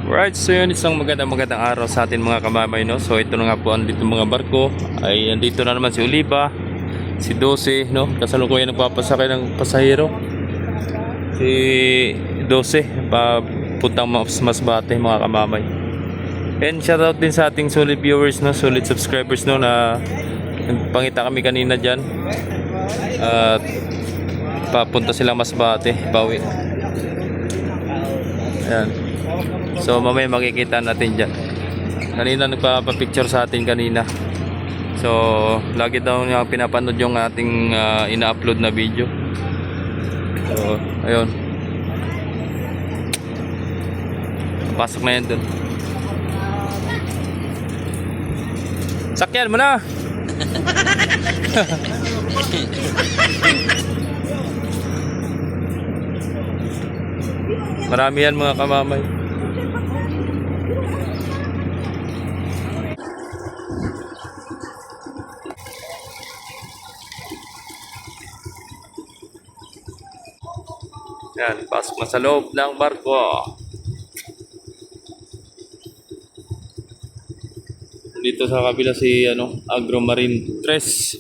Right, so yun, isang magandang araw sa atin mga kamamay, no? So ito na nga po, andito mga barko. Ay andito na naman si Oliva, si Dose, no? Kasalukuyan nagpapasakay ng pasahero. Si Dose, papuntang Masbate mga kamamay. And shoutout din sa ating solid viewers, no? Solid subscribers, no? Na nagpangita kami kanina dyan. At papunta silang Masbate, bawi. Ayan. So mamaya makikita natin dyan. Kanina nagpapapicture sa atin kanina. So lagi daw niya pinapanood yung ating ina-upload na video. So ayun, pasok na yan dun. Sakyan mo na. Marami yan mga kamamay. Yan, pasok na sa loob ng barko. Dito sa kabila si Agromarine Tres.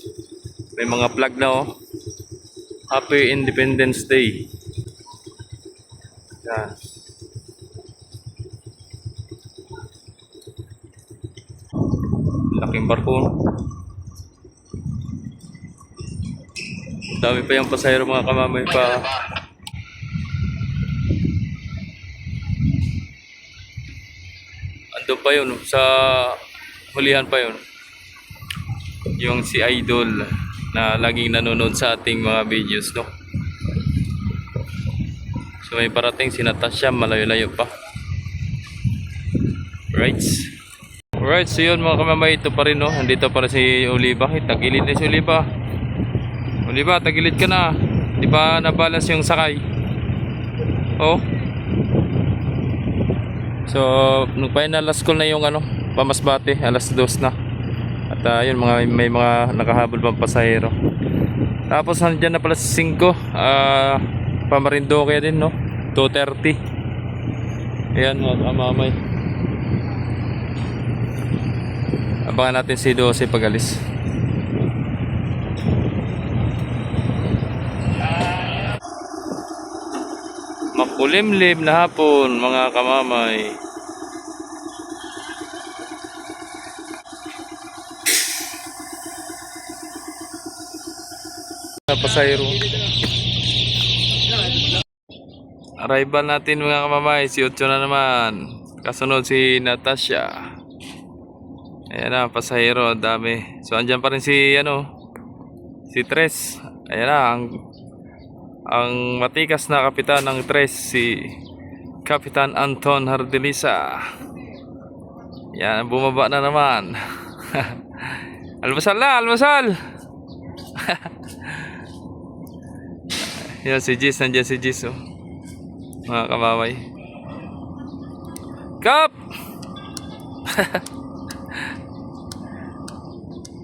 May mga flag na oh. Happy Independence Day. Yan. Laking barko. Dami pa yung pasahero mga kamamay pa. Ando pa yun sa hulihan pa yun. Yung si Idol na laging nanonood sa ating mga videos, no? So may parating si Natasha, malayo-layo pa. Right, so yun mga kamamay, ito pa rin, no? Nandito pa rin si Oliva. Tagilid na si Oliva. Oliva, tagilid ka na. Di ba nabalance yung sakay? Oh. So nagpa-final last call na yung Pamasbate, alas 2 na. At yun, may mga nakahabol pang pasahero. Tapos nandiyan na pala si 5 Pamarindoque din, no? 2:30. Ayan mga kamamay. Abangan natin si 12 pag-alis. Makulimlim na hapon mga kamamay. Pasahero. Arrival natin mga kamamay, si Ocho na naman. Kasunod si Natasha. Ayan na, pasahero, dami. So andyan pa rin si si Tres. Ayan na, ang matikas na kapitan ng Tres, si Kapitan Anton Hardeliza. Yan, bumaba na naman. Almusal na, almusal. Yan si Jis, nandiyan si Jis, oh. Mga kamamay. Kap!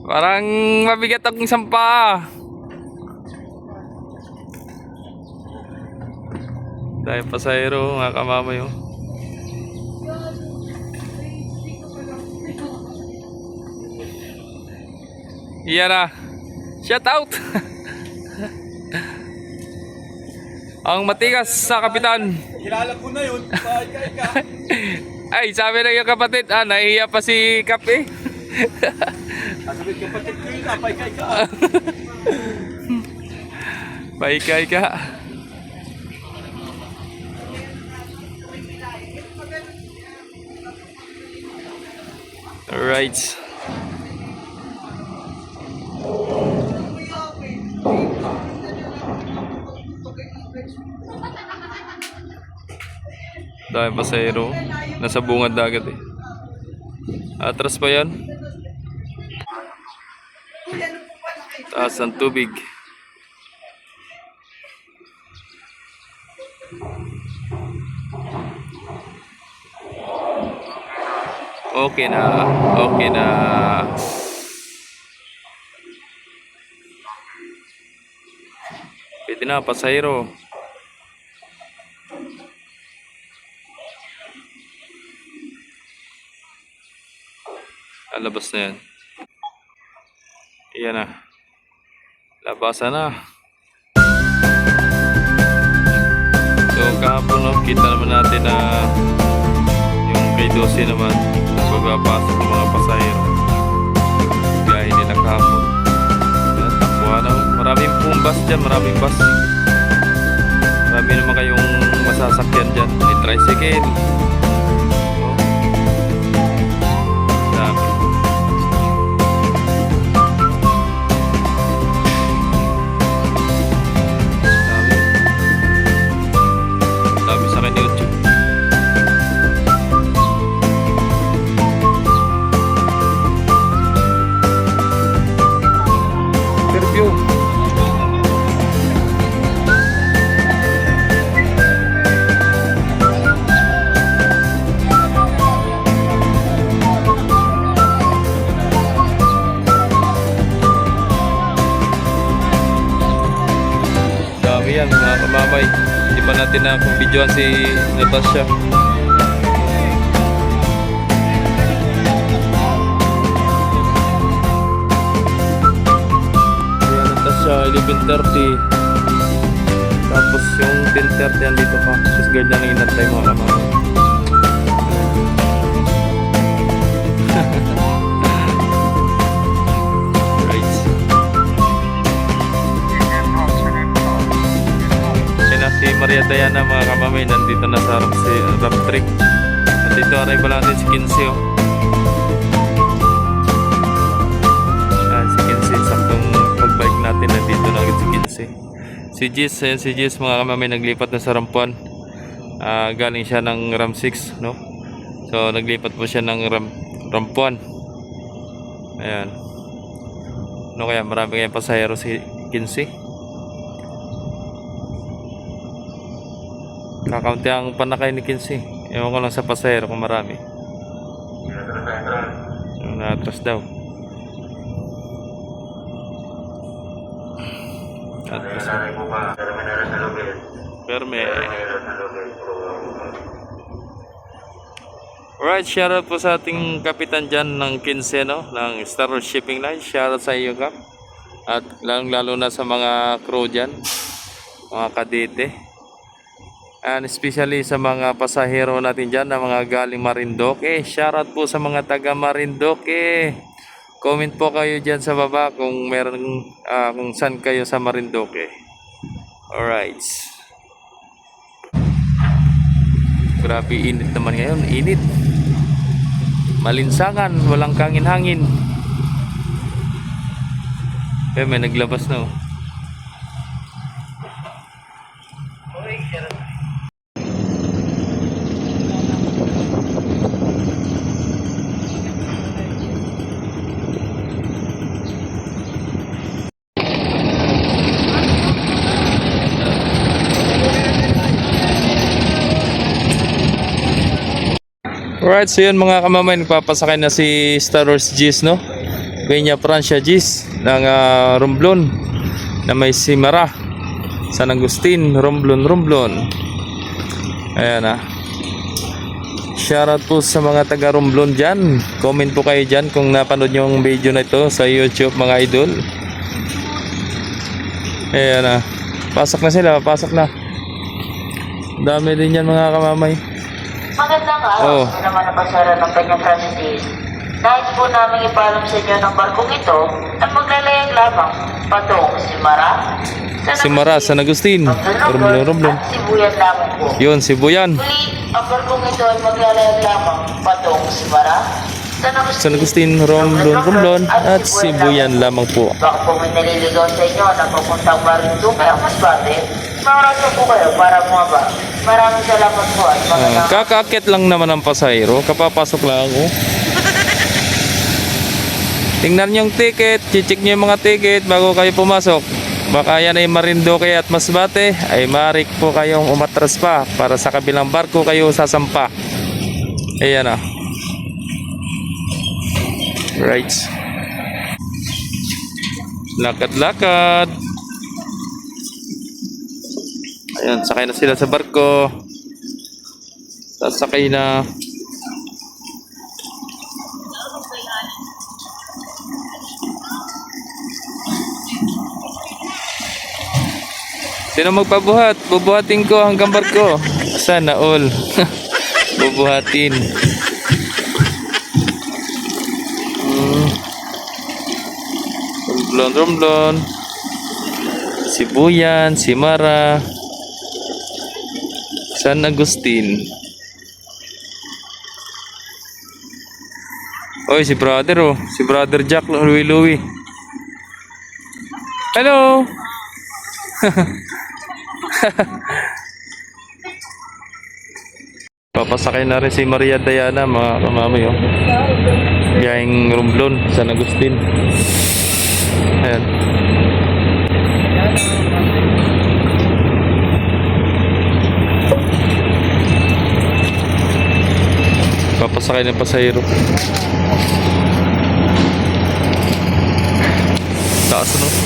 Parang mabigat akong sampa. Dahil pasahero mga kamamay, oh. Iyan na. Shout out. Ang matigas sa kapitan. Kilala ko na yun. Paikay ka. Ay, sabi na yung kapatid, nahihiya pa si Kap eh. Sabi kapatid ko yun, paikay ka. Paikay ka. Alright. Dahil pasahero, nasa bungad dagat eh. Atras pa yan. Taas ang tubig. Okay na, okay na. Pwede na, pasahero. Labas na yan. Ayan na. Labasan na. So kahapon no, kita naman natin na yung kay 12 naman pagpapasok ng mga pasahero. Gaya nila kahapon. Takbuhan na. Maraming pong bus dyan. Maraming bus. Marami naman kayong masasakyan dyan. May tricycle. Yan mga kamamay, hindi pa natin na videoan si Natasha. Ayan, Natasha 11:30, tapos yung 10:30 yan dito pa. Just guard na lang inantay mga kamamay. Si Maria Diana mga kamamay, nandito na sa ramp trick. Nandito arrival natin si Kinsey oh. Si Kinsey, saktong pagbike natin nandito na agad si Kinsey. Si Jis, ayan si Jis mga kamamay, naglipat na sa ramp 1. Galing siya ng ramp 6 no? So naglipat po siya ng ramp 1. Ayan. No, kaya marami kayang pasahero si Kinsey. Kakaunti ang panakay ni Kinsey. Ewan ko lang sa pasahero kung marami. Yung na-atras daw. Atras. Perme. Alright, shoutout po sa ating kapitan dyan ng Kinsey no? Ng Star Shipping Line. Shoutout sa iyo Kap. At lalo na sa mga crew dyan, mga kadete. And especially sa mga pasahero natin dyan na mga galing Marinduque. Shoutout po sa mga taga Marinduque. Comment po kayo dyan sa baba kung meron kung saan kayo sa Marinduque. Alright. Grabe init naman ngayon. Init. Malinsangan. Walang kangin-hangin. Eh, may naglabas na oh. Alright, so yun mga kamamay, nagpapasakay na si Star Wars Gis, no? Peña Francia Gis ng Romblon na may Simara, San Agustin, Romblon. Ayan ah. Shoutout po sa mga taga Romblon dyan. Comment po kayo dyan kung napanood nyo yung video na ito sa YouTube mga idol. Ayan ah. Pasok na sila, pasok na. Dami din yan mga kamamay. Magandang araw sa naman ang pasara ng Peña Francis. Nais po namin ipaalam sa inyo ng barkong ito na maglalayag lamang patong Simara, San Agustin, Romblon. At Sibuyan lamang po. Yun, Sibuyan. Muli, ang barkong ito ay maglalayag lamang patong Simara, San Agustin, Romblon at Sibuyan lamang po. Baka po may naliligaw sa inyo na pupuntang Marinduque kaya mas bate. Maraming po kayo para bumaba. Maraming salamat po at magandang Kakakit lang naman ang pasahero, kapapasok lang ako. Tingnan niyo yung ticket, chichik niyo yung mga ticket bago kayo pumasok. Baka yan ay Marinduque at Masbate, ay marik po kayong umatras pa para sa kabilang barko kayo sasampa. Ayan ah. Right. Lakad-lakad. Ayan, sakay na sila sa barko. Sasakay na. Sino magpabuhat? Bubuhatin ko hanggang barko. Sana all. Bubuhatin. Romblon. Si Buyan, si Mara. San Agustin. Oy, si brother oh. Si brother Jack, Louie. Hello. Papasakay na rin si Maria Diana, mga kamamay oh. Biyaheng Romblon, San Agustin. Ayan. Papasakay ng pasahero. Taas no?